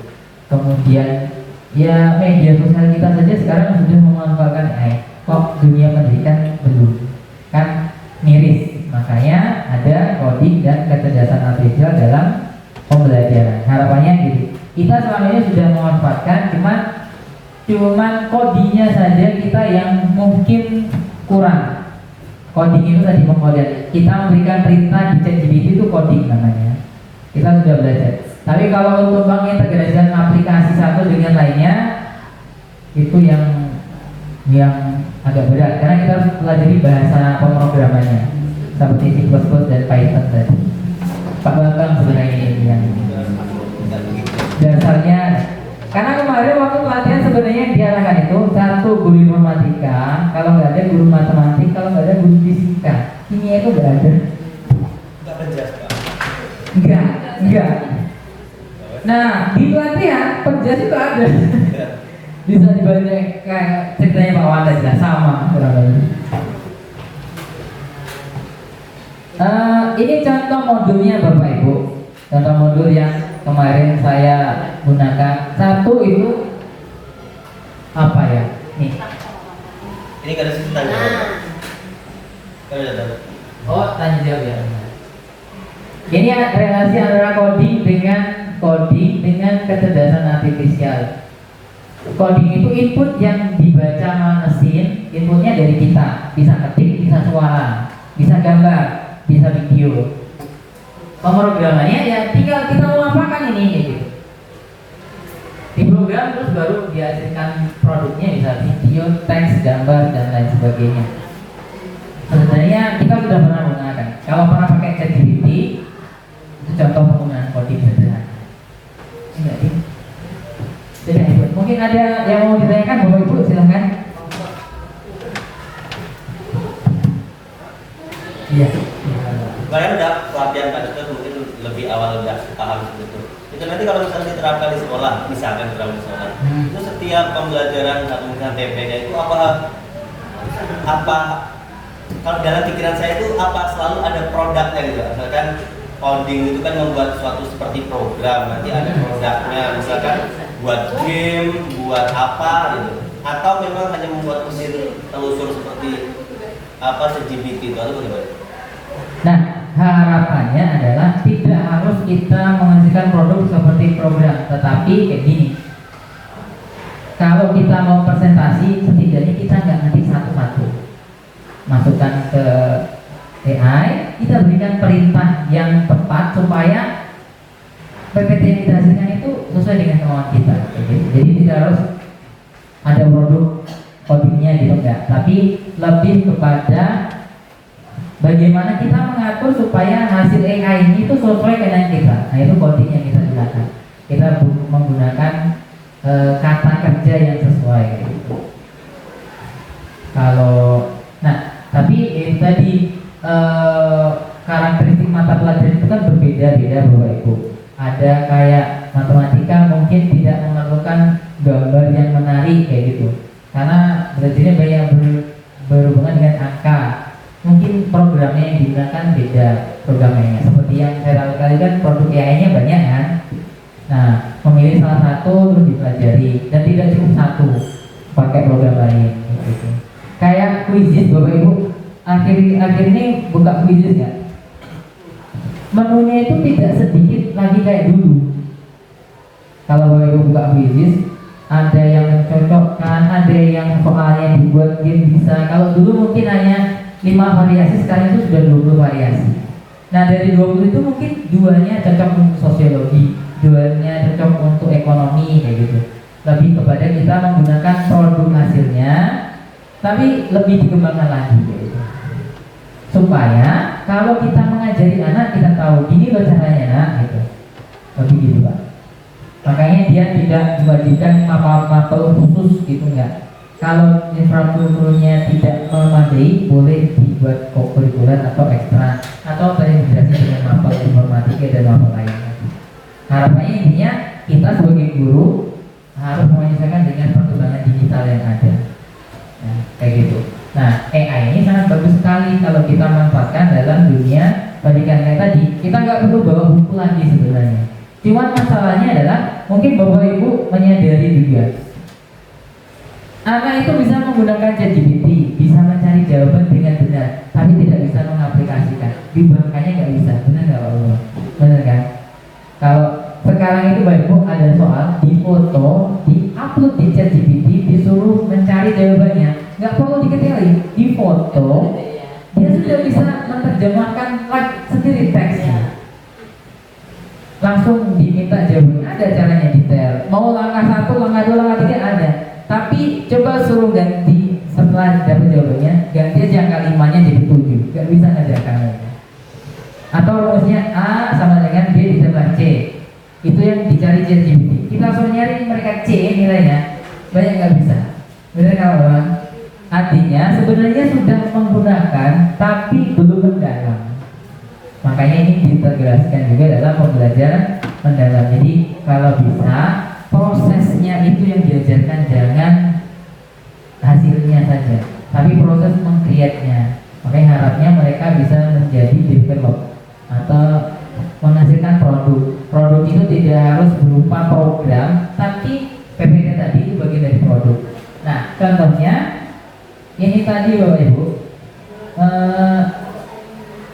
Kemudian ya media sosial kita saja sekarang sudah memanfaatkan AI. Kok dunia pendidikan belum? Kan miris. Makanya ada coding dan kecerdasan artifisial dalam pembelajaran. Harapannya gitu. Kita selama ini sudah memanfaatkan, cuman codingnya saja kita yang mungkin kurang. Coding itu tadi pengkodean. Kita memberikan perintah di ChatGPT itu coding namanya. Kita sudah belajar. Tapi kalau untuk mengintegrasikan aplikasi satu dengan lainnya, itu yang agak berat karena kita harus pelajari bahasa pemrogramannya seperti C++ dan Python tadi. Pak Bambang sebenarnya ini yang dasarnya. Karena kemarin waktu pelatihan sebenarnya diarahkan itu satu guru informatika, kalau nggak ada guru matematik, kalau nggak ada guru fisika, kimia itu nggak ada. Enggak menjelaskan. Enggak. Nah, di pelatihan penjas itu ada. Bisa dibaca kayak ceritanya Pak Wanda juga sama kurang lebih. Ini contoh modulnya Bapak Ibu. Contoh modul yang kemarin saya gunakan. Satu itu apa ya? Nih. Ini kan ada sisi tanya jawab. Kan udah tahu. Oh, tanya jawab ya. Ini relasi antara coding dengan kecerdasan artifisial. Coding itu input yang dibaca sama mesin, inputnya dari kita, bisa ketik, bisa suara, bisa gambar, bisa video. Pemrogramannya ya tinggal kita mau apakan ini gitu. Diprogram terus baru dihasilkan produknya, bisa video, teks, gambar dan lain sebagainya. Sebenarnya kita sudah pernah menggunakan. Kalau pernah pakai ChatGPT, itu contoh penggunaan coding sederhana. Enggak sih? Mungkin ada yang mau ditanyakan Bapak Ibu, silakan. Iya. Kalian udah pelatihan Pak Dokter mungkin lebih awal udah paham itu. Itu nanti kalau misalnya diterapkan di sekolah, misalkan diterapkan di sekolah, itu setiap pembelajaran atau misalnya TP-nya itu apa kalau dalam pikiran saya itu apa selalu ada produknya gitu. Misalkan coding itu kan membuat suatu seperti program, nanti ada produknya, misalkan buat game, buat apa gitu, atau memang hanya membuat mesin telusur seperti apa ChatGPT itu atau bagaimana? Nah, harapannya adalah tidak harus kita menghasilkan produk seperti program, tetapi kayak gini. Kalau kita mau presentasi, setidaknya kita nggak ngerti satu-satu. Masukkan ke AI, kita berikan perintah yang tepat supaya PPT yang kita hasilkan itu sesuai dengan kemauan kita. Jadi tidak harus ada produk codingnya gitu enggak, tapi lebih kepada bagaimana kita mengatur supaya hasil AI ini itu sesuai dengan kita. Nah, itu coding yang kita gunakan. Kita menggunakan kata kerja yang sesuai gitu. Tapi itu tadi karakteristik mata pelajaran itu kan berbeda-beda Bapak Ibu. Ada kayak matematika mungkin tidak memerlukan gambar yang menarik kayak gitu, karena belajarnya banyak berhubungan dengan angka. Mungkin programnya yang digunakan beda programnya. Seperti yang saya tahu tadi kan produk AI-nya banyak kan. Nah, memilih salah satu terus dipelajari dan tidak cukup satu, pakai program lain gitu. Kayak quizzes Bapak Ibu, akhir ini buka quizzes ya. Menunya itu tidak sedikit lagi kayak dulu. Kalau Bapak Ibu buka quizzes, ada yang mencocokkan, ada yang soalnya dibuat game bisa. Kalau dulu mungkin hanya 5 variasi, sekarang itu sudah 20 variasi. Nah, dari 20 itu mungkin 2-nya cocok untuk sosiologi, 2-nya cocok untuk ekonomi kayak gitu. Lebih kepada kita menggunakan produk hasilnya, tapi lebih dikembangkan lagi gitu. Supaya kalau kita mengajari anak, kita tahu gini loh caranya nak gitu. Lebih gitu Pak. Makanya dia tidak diwajibkan mapel khusus gitu enggak. Kalau infrastrukturnya tidak memadai, boleh dibuat kurikuler atau ekstra atau terintegrasi dengan mapel informatika dan mapel lainnya. Harapannya intinya kita sebagai guru harus menyesuaikan dengan perkembangan digital yang ada. Nah, kayak gitu. Nah, AI ini sangat bagus sekali kalau kita manfaatkan dalam dunia pendidikan kayak tadi. Kita nggak perlu bawa buku lagi sebenarnya. Cuman masalahnya adalah mungkin Bapak Ibu menyadari juga, anak itu bisa menggunakan ChatGPT, bisa mencari jawaban dengan benar, tapi tidak bisa mengaplikasikan. Dibangkanya nggak bisa, benar nggak Pak Bapak? Benar kan? Kalau sekarang itu Bapak Ibu ada soal di foto, di-upload di ChatGPT, disuruh mencari jawabannya, nggak perlu diketilin, di foto, dia sudah bisa menerjemahkan sendiri teksnya. Langsung diminta jawabannya, ada caranya detail. Mau langkah 1, langkah 2, langkah 3 ada. Tapi coba suruh ganti setelah dapat jawabannya, ganti aja angka 5-nya jadi 7. Gak bisa ngajar kamu. Atau rumusnya A sama dengan B ditambah C. Itu yang dicari ChatGPT. Kita langsung nyari mereka C nilainya, banyak nggak bisa. Benar kalau Bang? Artinya sebenarnya sudah menggunakan tapi belum mendalam. Makanya ini ditegaskan juga dalam pembelajaran mendalam. Jadi kalau bisa prosesnya itu yang diajarkan, jangan hasilnya saja, tapi proses mengkreatnya. Makanya harapnya mereka bisa menjadi develop atau menghasilkan produk. Produk itu tidak harus berupa program, tapi PPT tadi itu bagian dari produk. Nah, contohnya ini tadi Bapak Ibu,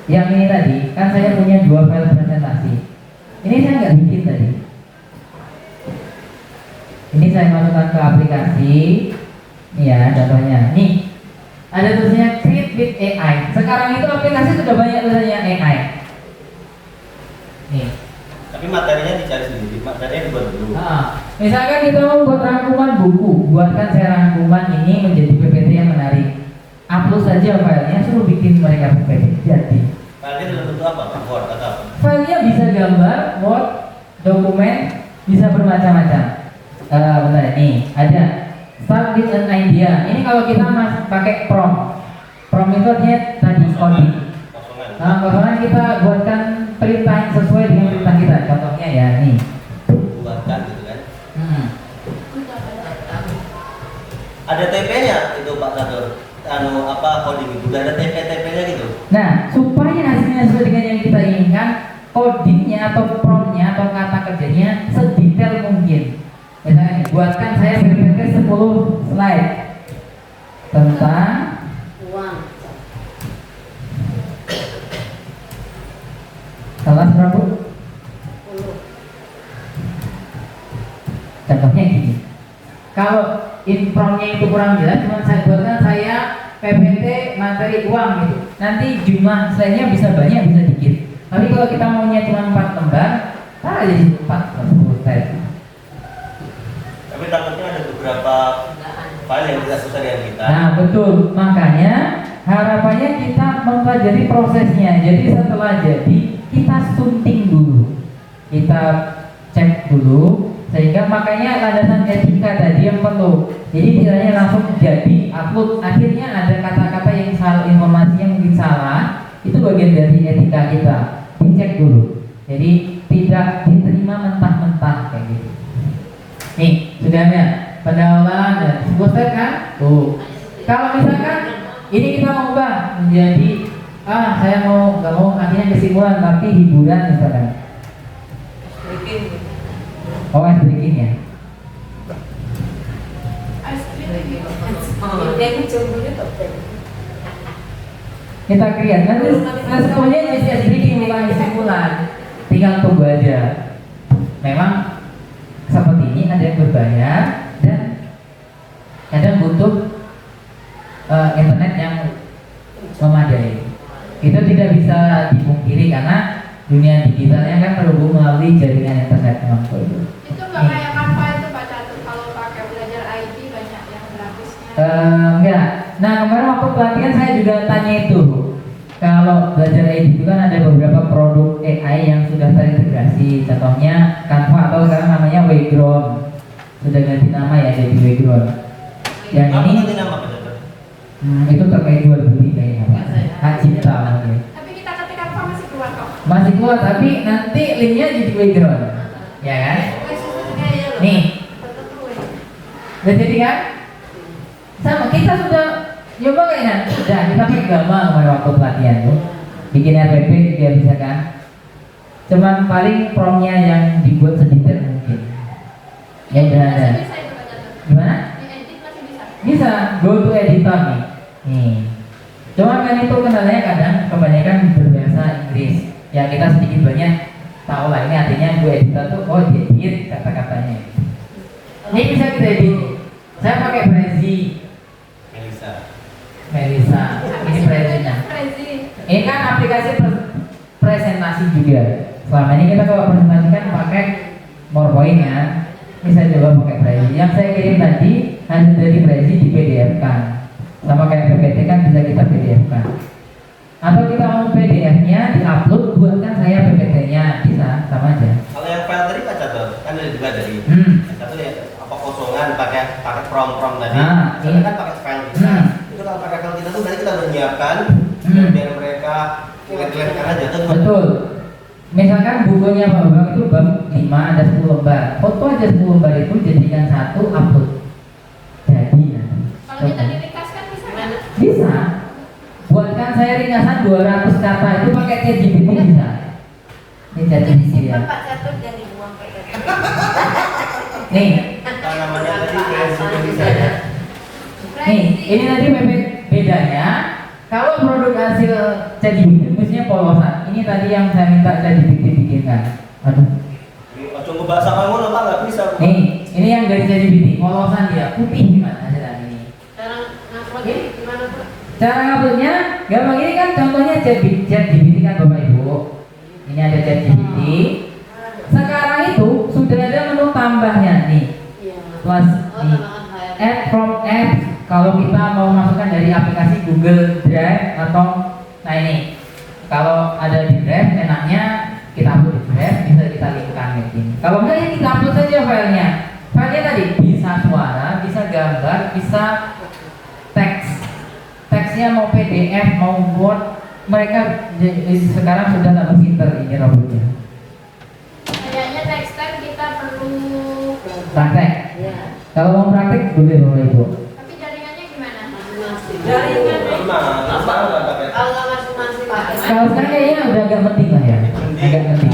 yang ini tadi kan saya punya 2 file presentasi. Ini saya nggak bikin tadi. Ini saya masukkan ke aplikasi. Nih ya, contohnya. Nih, ada tulisannya Create with AI. Sekarang itu aplikasi sudah banyak tulisannya AI. Nih. Tapi materinya dicari sendiri, materinya dibuat dulu. Misalkan kita mau buat rangkuman buku, buatkan saya rangkuman ini menjadi PPT yang menarik. Upload saja filenya, suruh bikin mereka PPT. Jadi. Filenya dalam bentuk apa, Pak? Word atau apa? Filenya bisa gambar, Word, dokumen, bisa bermacam-macam. Bentar nih, ada start with an idea. Ini kalau kita pakai prompt. Prompt itu artinya tadi coding. Kosongan kita buatkan perintah yang sesuai dengan perintah kita. Contohnya ya nih. Buatkan gitu kan. Ada TP-nya itu Pak Satur. Coding itu udah ada TP-TP-nya gitu. Nah, supaya hasilnya sesuai dengan yang kita inginkan, codingnya atau promptnya atau kata kerjanya sedetail mungkin. Misalnya nih, buatkan saya PPT 10 slide tentang uang. kelas berapa? 10. Contohnya gini. Kalau promptnya itu kurang jelas, cuma saya buatkan saya PPT materi uang gitu. Nanti jumlah slide-nya bisa banyak, bisa dikit. Tapi kalau kita maunya cuma 4 lembar, taruh aja di 4 atau 10 slide. Tapi takutnya ada beberapa file yang tidak sesuai dengan kita. Nah betul, makanya harapannya kita mempelajari prosesnya. Jadi setelah jadi, kita sunting dulu, kita cek dulu, sehingga makanya landasan etika tadi yang perlu. Jadi tidak hanya langsung jadi upload, akhirnya ada kata-kata yang salah, informasi yang mungkin salah, itu bagian dari etika kita, dicek dulu. Jadi tidak diterima mentah-mentah kayak gitu. Nih, sudah ya, pendahuluan dan selesai kan? Tuh. Kalau misalkan ini kita mau ubah menjadi saya nggak mau akhirnya kesimpulan tapi hiburan misalkan. Oh, ice breaking ya. Kita create nanti responnya jadi ice breaking bukan kesimpulan. Tinggal tunggu aja. Memang seperti ini ada yang berbayar dan kadang butuh internet yang memadai. Itu tidak bisa dipungkiri karena dunia digitalnya kan terhubung melalui jaringan internet memang itu. Itu nggak kayak Canva itu Pak Catur, kalau pakai belajar IT banyak yang gratisnya. Enggak. Nah kemarin waktu pelatihan saya juga tanya itu. Kalau belajar AI itu kan ada beberapa produk AI yang sudah terintegrasi. Contohnya Canva atau sekarang namanya Wayground. Sudah ganti nama ya jadi Wayground. Yang Apa ini ganti nama Pak Catur? itu terkait jual beli kayaknya Pak. Hak cipta mungkin. Tapi kita ketik Canva masih keluar kok. Masih keluar tapi nanti linknya jadi Wayground. Ya kan? Nih, udah jadi kan? Sama kita sudah nyoba kayaknya. Sudah kita pakai Gamma kemarin waktu pelatihan tuh. Bikin RPP juga bisa kan? Cuman paling promptnya yang dibuat sedetail mungkin. Yang berada. Masih bisa itu Pak Catur. Gimana? Di edit masih bisa. Bisa go to editor nih. Nih. Cuman kan itu kendalanya kadang kebanyakan berbahasa Inggris. Ya kita sedikit banyak tahu lah ini artinya go editor tuh diedit kata-katanya. Ini bisa kita edit. Saya pakai Prezi. Melisa. Ini Prezinya. Ini kan aplikasi presentasi juga. Selama ini kita kalau presentasikan pakai PowerPoint ya. Ini saya coba pakai Prezi. Yang saya kirim tadi hasil dari Prezi di PDF kan. Sama kayak PPT kan bisa kita PDF kan. Atau kita mau PDF-nya diupload, buatkan saya PPT-nya, bisa sama aja. Kalau yang file tadi Pak Catur, kan ada juga dari satu ya apa kosongan pakai prompt tadi. Ini kan pakai file kita. Itu kalau pakai file kita tuh berarti kita udah menyiapkan biar mereka klik aja tuh. Betul. Misalkan bukunya Pak Bambang itu bab 5 ada 10 lembar, foto aja 10 lembar itu jadikan satu upload. Jadi Kalau kita diringkaskan bisa nggak? bisa. Buatkan saya ringkasan 200 kata itu pakai ChatGPT bisa. Ini Itu ChatGPT ya. disimpan Pak Catur dan dibuang kayak gitu. Nih, Apa namanya tadi presiden bisa ya? nih, ini nanti bedanya. Kalau produk hasil ChatGPT mestinya polosan. Ini tadi yang saya minta ChatGPT bikinkan. Aduh. Ini coba bahasa kamu apa nggak bisa? Nih, ini yang dari ChatGPT polosan dia putih gimana hasilnya ini? Cara nguploadnya gimana Pak? Cara nguploadnya gampang, ini kan contohnya ChatGPT kan Bapak Ibu. Ini ada ChatGPT. Sekarang itu sudah ada menu tambahnya nih. Iya. Plus Oh, nih. tambahan HRD. Add from apps kalau kita mau masukkan dari aplikasi Google Drive atau nah ini kalau ada di Drive enaknya kita upload di Drive, bisa kita linkkan kayak gini. Kalau enggak ya kita upload saja filenya. Filenya tadi bisa suara, bisa gambar, bisa teks. Teksnya mau PDF, mau Word, mereka sekarang sudah tambah pinter ini robotnya. Kayaknya next time kita perlu. Praktek. Iya. Kalau mau praktek boleh Bapak Ibu. Tapi jaringannya gimana? Masing-masing. Jaringan. Lama nggak pakai. Kalau nggak masing-masing pakai. Kalau sekarang kayaknya udah agak penting lah ya. Agak penting.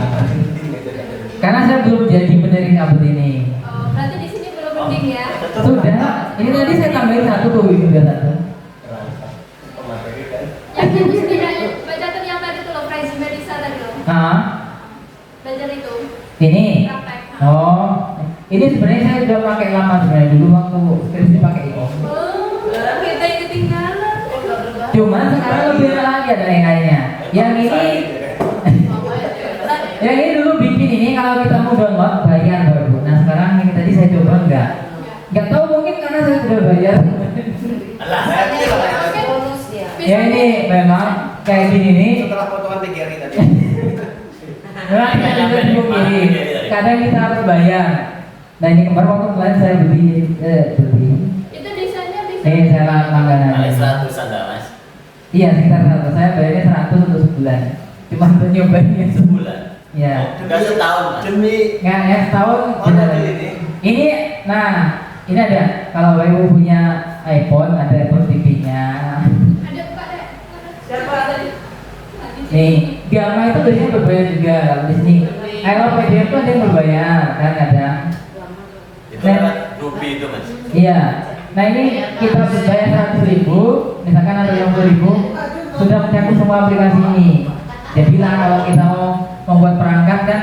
Karena saya belum jadi benerin kabel ini. Oh, berarti di sini belum mending ya? Sudah. Ini tadi saya tambahin satu tuh, ini udah satu. Yang itu setidaknya baca tuh yang tadi tuh loh, Prezi Melisa tadi loh. Nah, Belajar itu. ini. Praktek. Oh, ini sebenarnya saya udah pakai lama sebenarnya dulu waktu skripsi pakai ini. Oh, kita yang ketinggalan. Cuman sekarang lebih enak lagi ada AI-nya. Yang ini, yang ini dulu bikin ini kalau kita mau download bayar baru. Nah sekarang ini tadi saya coba nggak tahu mungkin karena saya sudah bayar. Alah, saya Pakai bonus ya. Ya ini memang kayak gini nih. setelah potongan TGRI tadi. Nah, kita bisa kirim. Kadang kita harus bayar. Nah ini kemarin waktu kemarin saya beli. Itu desainnya bisa. Ini saya langganan. Paling 100 Anda mas Iya sekitar 100. Saya bayarnya 100 untuk sebulan. Cuma untuk nyobainnya sebulan. Iya. Enggak setahun mas. Demi Nggak ya setahun. mana ini? Ini, nah ini ada. Kalau Bapak Ibu punya iPhone, ada Apple TV-nya. Ada buka deh. Siapa tadi? Nih, Gamma itu biasanya berbayar juga. Kalau di sini, kalau PDF itu ada yang berbayar, kan ada. Itu lewat Ruby itu mas. Iya. Nah ini kita bayar 100.000, misalkan ada 50.000, sudah mencakup semua aplikasi ini. Jadilah kalau kita mau membuat perangkat kan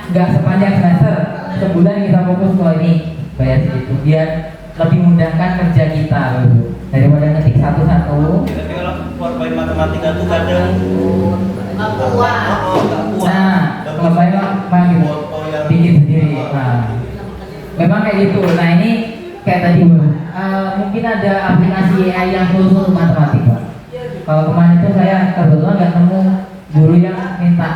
nggak sepanjang semester, sebulan kita fokus ke ini, bayar segitu biar lebih memudahkan kerja kita gitu. Daripada ngetik satu-satu. Tapi kalau powerpoint matematika tuh kadang Nggak kuat. nggak kuat. Nah, kalau saya mah gitu, bikin sendiri. Nah, memang kayak gitu. Nah ini kayak tadi mungkin ada aplikasi AI yang khusus untuk matematika. Kalau kemarin itu saya kebetulan nggak nemu guru yang minta